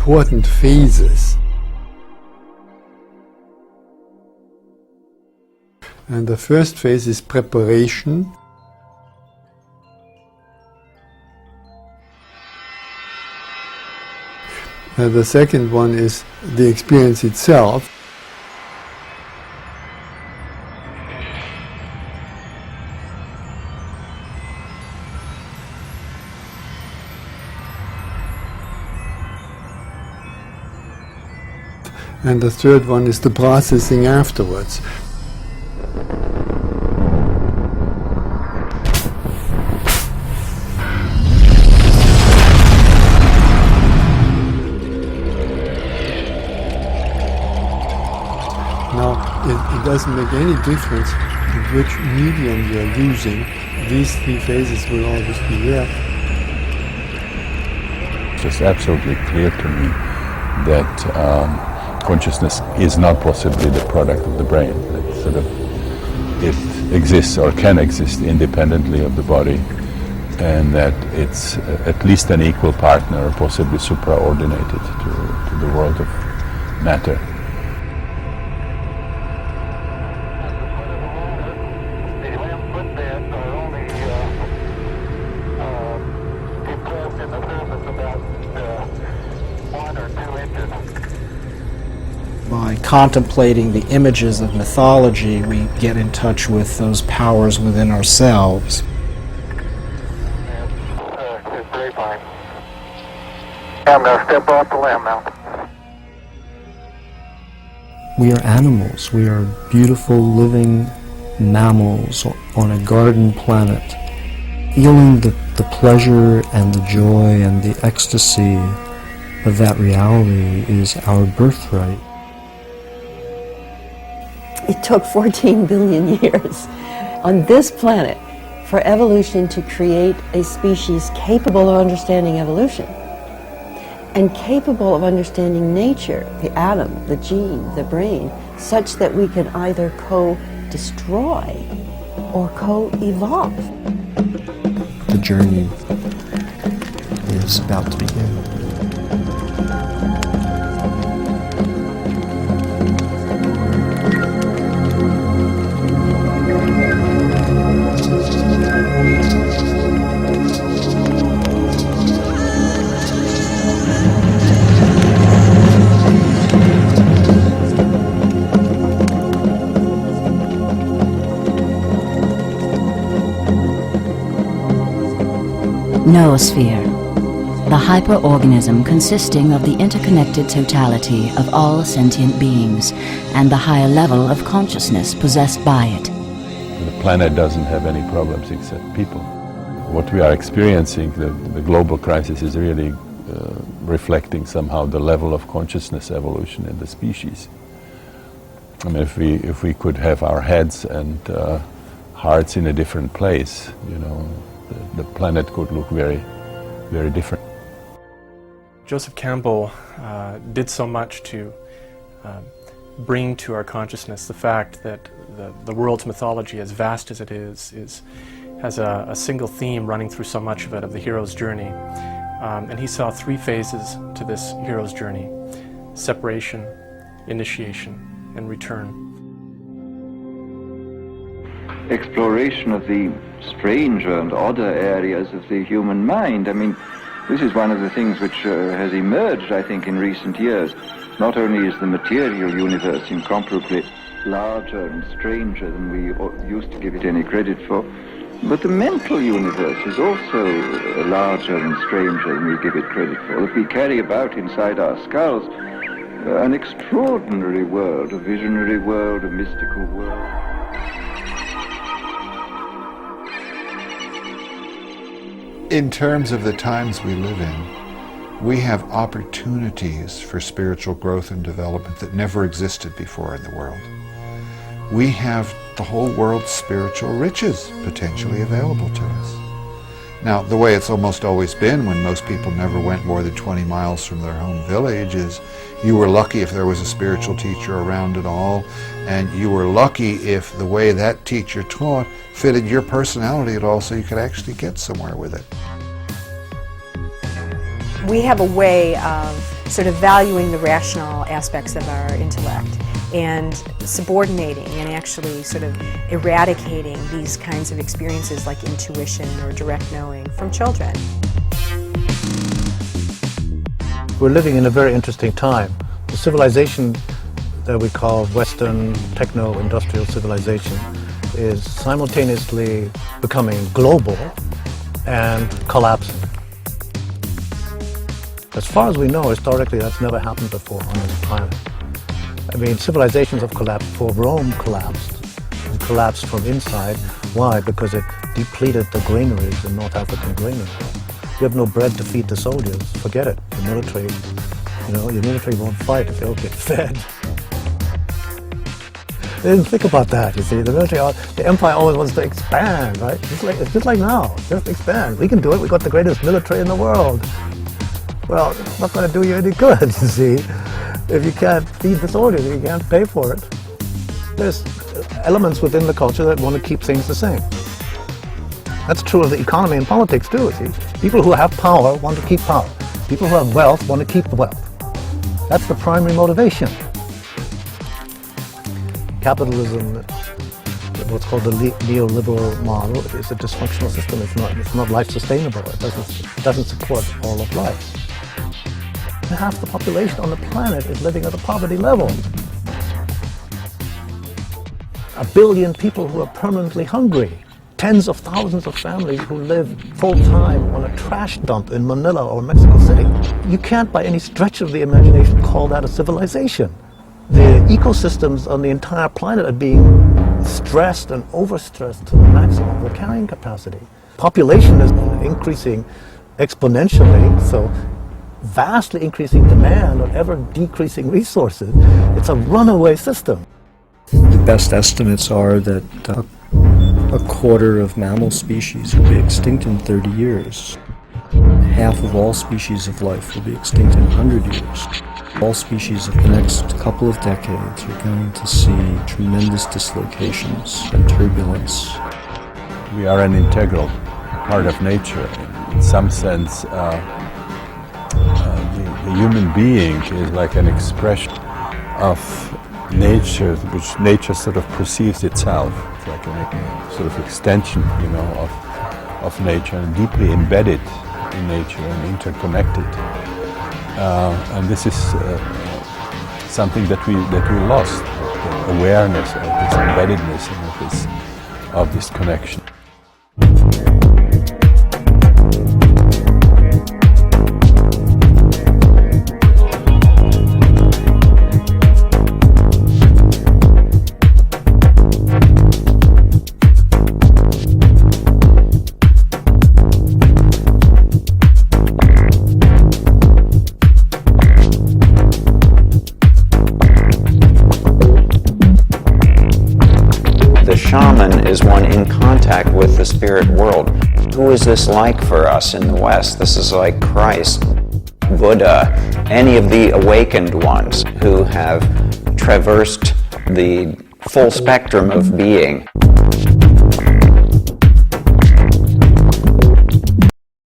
important phases. And the first phase is preparation. The second one is the experience itself. And the third one is the processing afterwards. It doesn't make any difference which medium you're using. These three phases will always be there. It's just absolutely clear to me that consciousness is not possibly the product of the brain. It exists or can exist independently of the body, and that it's at least an equal partner, or possibly supraordinated to the world of matter. By contemplating the images of mythology, we get in touch with those powers within ourselves. It's very fine. I'm going to step off the limb now. We are animals. We are beautiful, living mammals on a garden planet. Feeling the pleasure and the joy and the ecstasy of that reality is our birthright. It took 14 billion years on this planet for evolution to create a species capable of understanding evolution and capable of understanding nature, the atom, the gene, the brain, such that we can either co-destroy or co-evolve. The journey is about to begin. Noosphere, the hyperorganism consisting of the interconnected totality of all sentient beings and the higher level of consciousness possessed by it. The planet doesn't have any problems except people. What we are experiencing, the global crisis, is really reflecting somehow the level of consciousness evolution in the species. I mean, if we could have our heads and hearts in a different place, you know, the planet could look very, very different. Joseph Campbell did so much to bring to our consciousness the fact that the world's mythology, as vast as it is has a single theme running through so much of it, of the hero's journey. And he saw three phases to this hero's journey: separation, initiation, and return. Exploration of the stranger and odder areas of the human mind. I mean, this is one of the things which has emerged, I think, in recent years. Not only is the material universe incomparably larger and stranger than we used to give it any credit for, but the mental universe is also larger and stranger than we give it credit for. That we carry about inside our skulls an extraordinary world, a visionary world, a mystical world. In terms of the times we live in, we have opportunities for spiritual growth and development that never existed before in the world. We have the whole world's spiritual riches potentially available to us. Now, the way it's almost always been when most people never went more than 20 miles from their home village is you were lucky if there was a spiritual teacher around at all, and you were lucky if the way that teacher taught fitted your personality at all, so you could actually get somewhere with it. We have a way of sort of valuing the rational aspects of our intellect and subordinating and actually sort of eradicating these kinds of experiences like intuition or direct knowing from children. We're living in a very interesting time. The civilization that we call Western techno-industrial civilization is simultaneously becoming global and collapsing. As far as we know, historically, that's never happened before on this planet. I mean, civilizations have collapsed before. Rome collapsed. It collapsed from inside. Why? Because it depleted the granaries, the North African granaries. You have no bread to feed the soldiers. Forget it. The military, your military won't fight if they don't get fed. They didn't think about that, you see. The empire always wants to expand, right? It's just like now, just expand. We can do it, we got the greatest military in the world. Well, it's not going to do you any good, you see. If you can't feed the soldiers, you can't pay for it. There's elements within the culture that want to keep things the same. That's true of the economy and politics too, see. People who have power want to keep power. People who have wealth want to keep the wealth. That's the primary motivation. Capitalism, what's called the neoliberal model, is a dysfunctional system. It's not life sustainable. It doesn't support all of life. And half the population on the planet is living at the poverty level. 1 billion people who are permanently hungry. Tens of thousands of families who live full-time on a trash dump in Manila or Mexico City. You can't by any stretch of the imagination call that a civilization. The ecosystems on the entire planet are being stressed and overstressed to the maximum of their carrying capacity. Population is increasing exponentially, so vastly increasing demand on ever decreasing resources. It's a runaway system. The best estimates are that a quarter of mammal species will be extinct in 30 years. Half of all species of life will be extinct in 100 years. All species of the next couple of decades are going to see tremendous dislocations and turbulence. We are an integral part of nature. In some sense, the human being is like an expression of nature, which nature sort of perceives itself. It's like a sort of extension, of nature, and deeply embedded in nature and interconnected. And this is something that we lost, the awareness of this embeddedness and of this connection. Shaman is one in contact with the spirit world. Who is this like for us in the West? This is like Christ, Buddha, any of the awakened ones who have traversed the full spectrum of being.